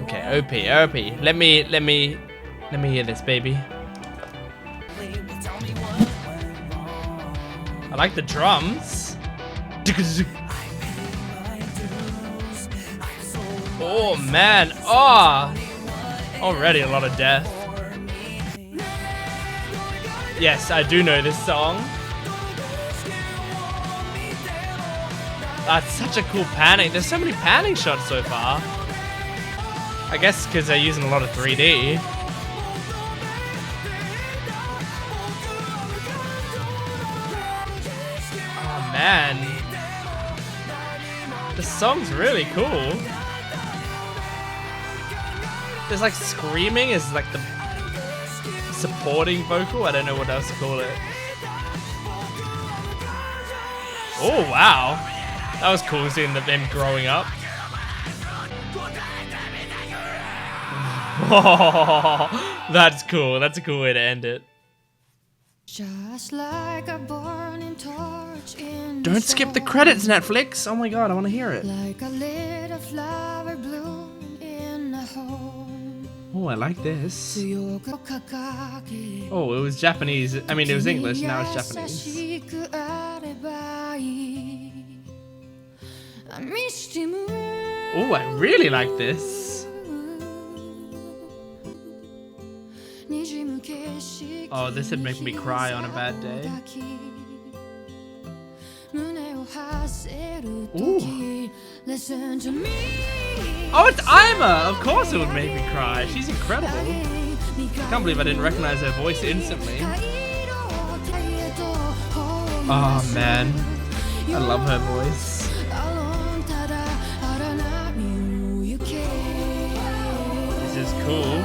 Okay, OP. Let me hear this, baby. I like the drums. Oh man, already a lot of death. Yes, I do know this song. That's such a cool panning. There's so many panning shots so far. I guess because they're using a lot of 3D. Oh man. The song's really cool. There's like screaming is like the supporting vocal. I don't know what else to call it. Oh wow. That was cool seeing them growing up. Oh, that's cool. That's a cool way to end it. Just like a burning torch in Don't skip the credits, Netflix. Oh my god, I want to hear it. Like a little flower bloom in a home. Oh, I like this. Oh, it was Japanese. I mean, it was English. Now it's Japanese. Oh, I really like this. Oh, this would make me cry on a bad day. Ooh. Oh, it's Ima! Of course it would make me cry. She's incredible. I can't believe I didn't recognize her voice instantly. Oh man, I love her voice. This is cool.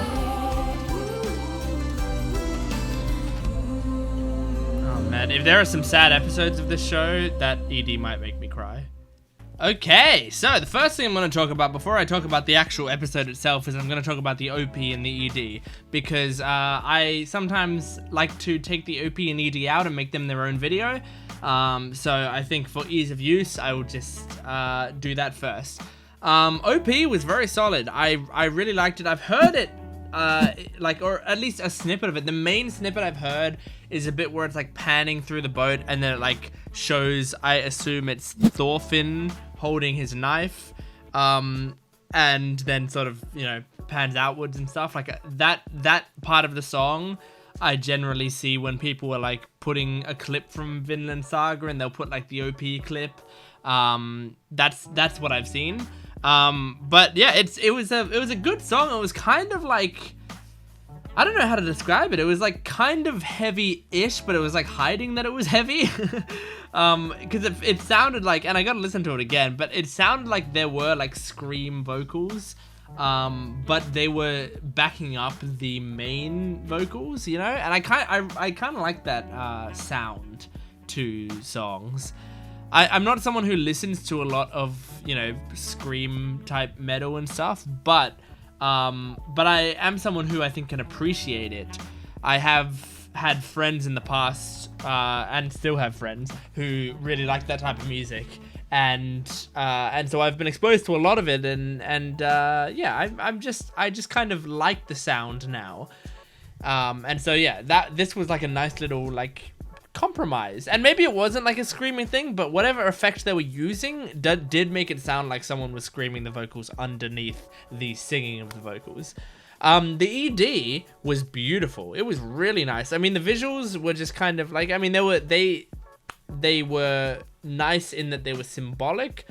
Oh man, if there are some sad episodes of this show, that ED might make me cry. Okay, so the first thing I'm going to talk about before I talk about the actual episode itself is I'm going to talk about the OP and the ED, because I sometimes like to take the OP and ED out and make them their own video. So I think for ease of use, I will just do that first. OP was very solid. I really liked it. I've heard it, or at least a snippet of it. The main snippet I've heard is a bit where it's like panning through the boat and then it like shows, I assume it's Thorfinn holding his knife, and then sort of, you know, pans outwards and stuff like that part of the song. I generally see when people are like putting a clip from Vinland Saga and they'll put like the OP clip. That's what I've seen. But yeah, it was a good song. It was kind of like, I don't know how to describe it. It was like kind of heavy-ish, but it was like hiding that it was heavy. Because it sounded like, and I gotta listen to it again, but it sounded like there were like scream vocals, but they were backing up the main vocals, you know? And I kind of like that sound to songs. I'm not someone who listens to a lot of, you know, scream type metal and stuff, but I am someone who I think can appreciate it. I have had friends in the past, and still have friends who really like that type of music, and so I've been exposed to a lot of it, and yeah, I just kind of like the sound now, and so yeah, this was like a nice little like compromise. And maybe it wasn't like a screaming thing, but whatever effect they were using did make it sound like someone was screaming the vocals underneath the singing of the vocals. The ED was beautiful. It was really nice. I mean, the visuals were just kind of like, I mean, they were nice in that they were symbolic.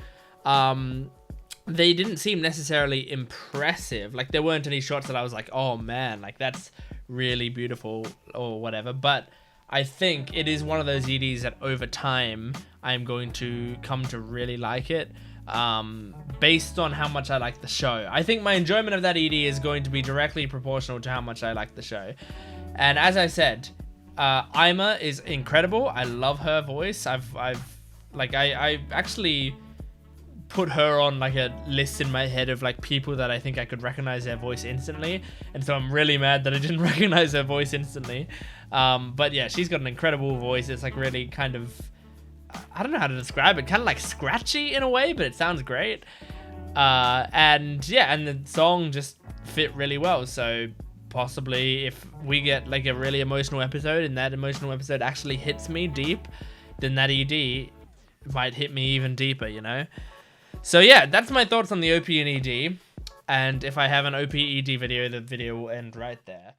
They didn't seem necessarily impressive. Like, there weren't any shots that I was like, oh man, like that's really beautiful or whatever. But I think it is one of those EDs that over time I'm going to come to really like it, based on how much I like the show. I think my enjoyment of that ED is going to be directly proportional to how much I like the show. And as I said, Ima is incredible. I love her voice. I actually put her on like a list in my head of like people that I think I could recognize their voice instantly, and so I'm really mad that I didn't recognize her voice instantly. But yeah, she's got an incredible voice. It's like really kind of I don't know how to describe it, kind of like scratchy in a way, but it sounds great. And yeah, and the song just fit really well. So possibly if we get like a really emotional episode and that emotional episode actually hits me deep, then that ED might hit me even deeper, you know? So yeah, that's my thoughts on the OP and ED. And if I have an OP ED video, the video will end right there.